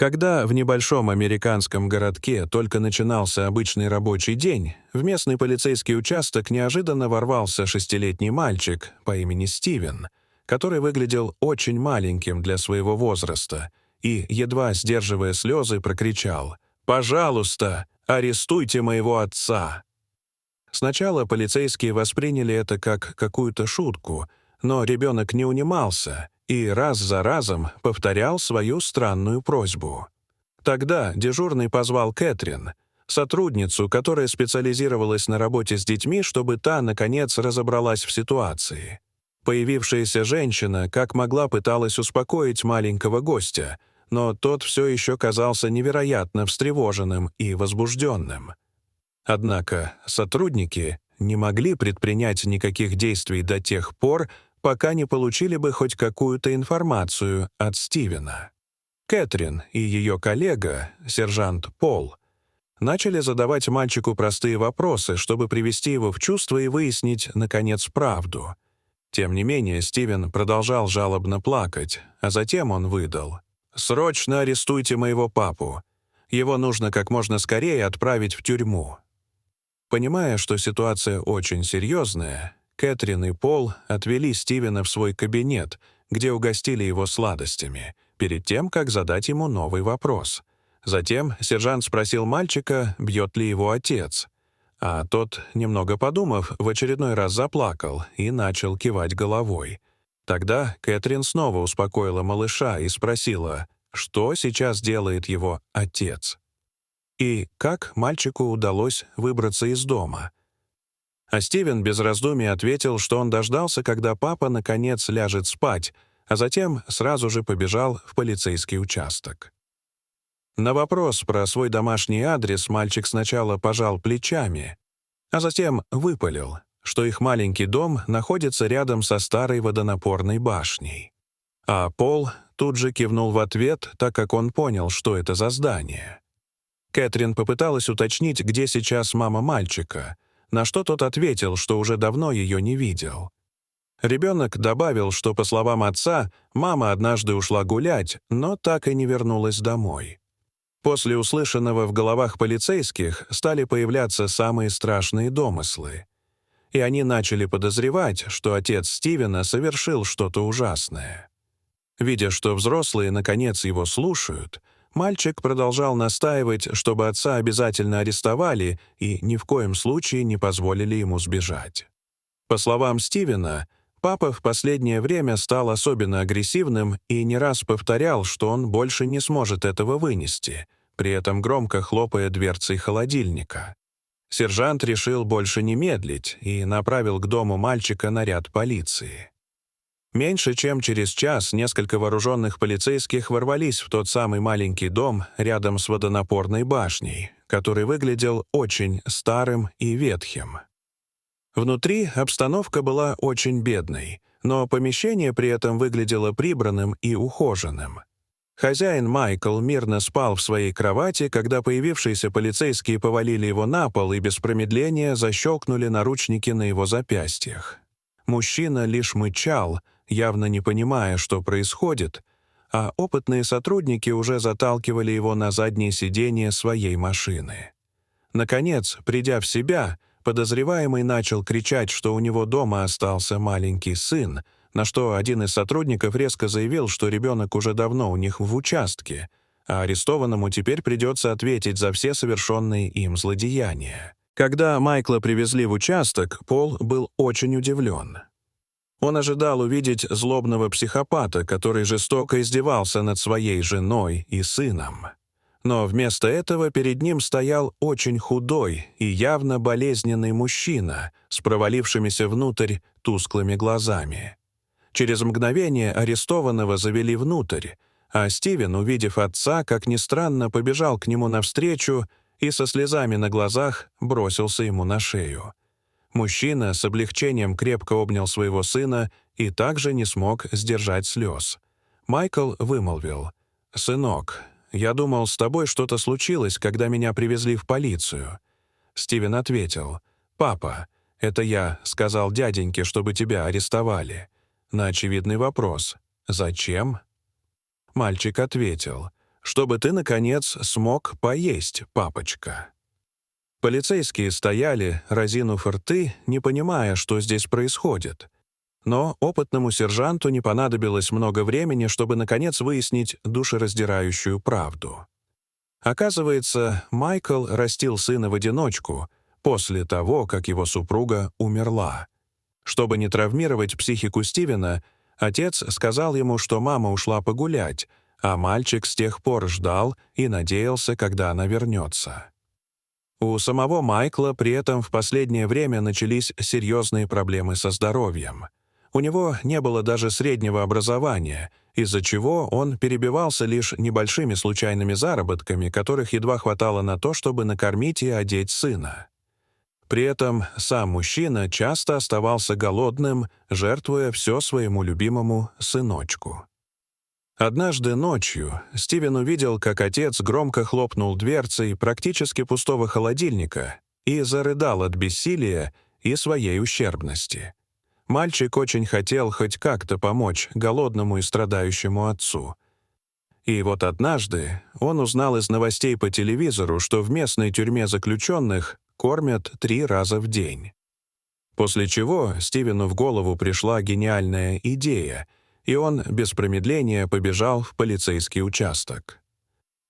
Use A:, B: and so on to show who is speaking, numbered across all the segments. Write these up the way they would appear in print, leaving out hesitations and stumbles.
A: Когда в небольшом американском городке только начинался обычный рабочий день, в местный полицейский участок неожиданно ворвался 6-летний мальчик по имени Стивен, который выглядел очень маленьким для своего возраста и, едва сдерживая слезы, прокричал: «Пожалуйста, арестуйте моего отца!». Сначала полицейские восприняли это как какую-то шутку, но ребенок не унимался и раз за разом повторял свою странную просьбу. Тогда дежурный позвал Кэтрин, сотрудницу, которая специализировалась на работе с детьми, чтобы та, наконец, разобралась в ситуации. Появившаяся женщина как могла пыталась успокоить маленького гостя, но тот все еще казался невероятно встревоженным и возбужденным. Однако сотрудники не могли предпринять никаких действий до тех пор, пока не получили бы хоть какую-то информацию от Стивена. Кэтрин и ее коллега, сержант Пол, начали задавать мальчику простые вопросы, чтобы привести его в чувство и выяснить, наконец, правду. Тем не менее, Стивен продолжал жалобно плакать, а затем он выдал: «Срочно арестуйте моего папу. Его нужно как можно скорее отправить в тюрьму». Понимая, что ситуация очень серьезная, Кэтрин и Пол отвели Стивена в свой кабинет, где угостили его сладостями, перед тем, как задать ему новый вопрос. Затем сержант спросил мальчика, бьет ли его отец. А тот, немного подумав, в очередной раз заплакал и начал кивать головой. Тогда Кэтрин снова успокоила малыша и спросила, что сейчас делает его отец. И как мальчику удалось выбраться из дома. А Стивен без раздумий ответил, что он дождался, когда папа наконец ляжет спать, а затем сразу же побежал в полицейский участок. На вопрос про свой домашний адрес мальчик сначала пожал плечами, а затем выпалил, что их маленький дом находится рядом со старой водонапорной башней. А Пол тут же кивнул в ответ, так как он понял, что это за здание. Кэтрин попыталась уточнить, где сейчас мама мальчика, на что тот ответил, что уже давно ее не видел. Ребенок добавил, что, по словам отца, мама однажды ушла гулять, но так и не вернулась домой. После услышанного в головах полицейских стали появляться самые страшные домыслы. И они начали подозревать, что отец Стивена совершил что-то ужасное. Видя, что взрослые наконец его слушают, мальчик продолжал настаивать, чтобы отца обязательно арестовали и ни в коем случае не позволили ему сбежать. По словам Стивена, папа в последнее время стал особенно агрессивным и не раз повторял, что он больше не сможет этого вынести, при этом громко хлопая дверцей холодильника. Сержант решил больше не медлить и направил к дому мальчика наряд полиции. Меньше чем через час несколько вооруженных полицейских ворвались в тот самый маленький дом рядом с водонапорной башней, который выглядел очень старым и ветхим. Внутри обстановка была очень бедной, но помещение при этом выглядело прибранным и ухоженным. Хозяин Майкл мирно спал в своей кровати, когда появившиеся полицейские повалили его на пол и без промедления защелкнули наручники на его запястьях. Мужчина лишь мычал, явно не понимая, что происходит, а опытные сотрудники уже заталкивали его на заднее сиденье своей машины. Наконец, придя в себя, подозреваемый начал кричать, что у него дома остался маленький сын, на что один из сотрудников резко заявил, что ребенок уже давно у них в участке, а арестованному теперь придется ответить за все совершенные им злодеяния. Когда Майкла привезли в участок, Пол был очень удивлен. Он ожидал увидеть злобного психопата, который жестоко издевался над своей женой и сыном. Но вместо этого перед ним стоял очень худой и явно болезненный мужчина с провалившимися внутрь тусклыми глазами. Через мгновение арестованного завели внутрь, а Стивен, увидев отца, как ни странно, побежал к нему навстречу и со слезами на глазах бросился ему на шею. Мужчина с облегчением крепко обнял своего сына и также не смог сдержать слез. Майкл вымолвил: «Сынок, я думал, с тобой что-то случилось, когда меня привезли в полицию». Стивен ответил: «Папа, это я сказал дяденьке, чтобы тебя арестовали». На очевидный вопрос: «Зачем?» Мальчик ответил: чтобы ты, наконец, смог поесть, папочка». Полицейские стояли, разинув рты, не понимая, что здесь происходит. Но опытному сержанту не понадобилось много времени, чтобы, наконец, выяснить душераздирающую правду. Оказывается, Майкл растил сына в одиночку после того, как его супруга умерла. Чтобы не травмировать психику Стивена, отец сказал ему, что мама ушла погулять, а мальчик с тех пор ждал и надеялся, когда она вернется. У самого Майкла при этом в последнее время начались серьезные проблемы со здоровьем. У него не было даже среднего образования, из-за чего он перебивался лишь небольшими случайными заработками, которых едва хватало на то, чтобы накормить и одеть сына. При этом сам мужчина часто оставался голодным, жертвуя все своему любимому сыночку. Однажды ночью Стивен увидел, как отец громко хлопнул дверцей практически пустого холодильника и зарыдал от бессилия и своей ущербности. Мальчик очень хотел хоть как-то помочь голодному и страдающему отцу. И вот однажды он узнал из новостей по телевизору, что в местной тюрьме заключенных кормят 3 раза в день. После чего Стивену в голову пришла гениальная идея, и он без промедления побежал в полицейский участок.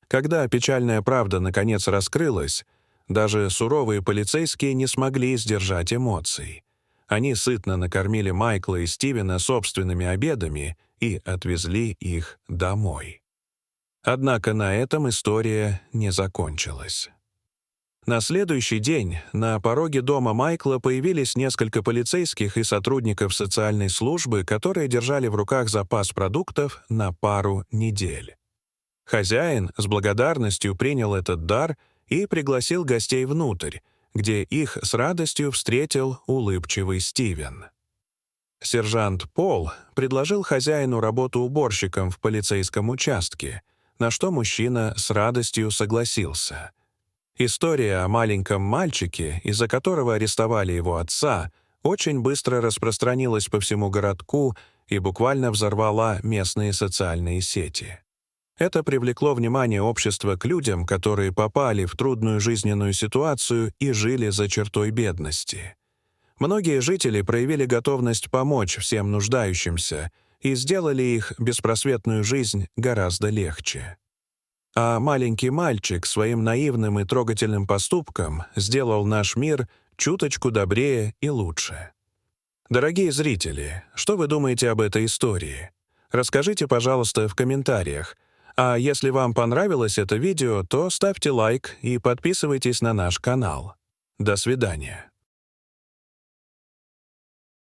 A: Когда печальная правда наконец раскрылась, даже суровые полицейские не смогли сдержать эмоций. Они сытно накормили Майкла и Стивена собственными обедами и отвезли их домой. Однако на этом история не закончилась. На следующий день на пороге дома Майкла появились несколько полицейских и сотрудников социальной службы, которые держали в руках запас продуктов на пару недель. Хозяин с благодарностью принял этот дар и пригласил гостей внутрь, где их с радостью встретил улыбчивый Стивен. Сержант Пол предложил хозяину работу уборщиком в полицейском участке, на что мужчина с радостью согласился. История о маленьком мальчике, из-за которого арестовали его отца, очень быстро распространилась по всему городку и буквально взорвала местные социальные сети. Это привлекло внимание общества к людям, которые попали в трудную жизненную ситуацию и жили за чертой бедности. Многие жители проявили готовность помочь всем нуждающимся и сделали их беспросветную жизнь гораздо легче. А маленький мальчик своим наивным и трогательным поступком сделал наш мир чуточку добрее и лучше. Дорогие зрители, что вы думаете об этой истории? Расскажите, пожалуйста, в комментариях. А если вам понравилось это видео, то ставьте лайк и подписывайтесь на наш канал. До свидания.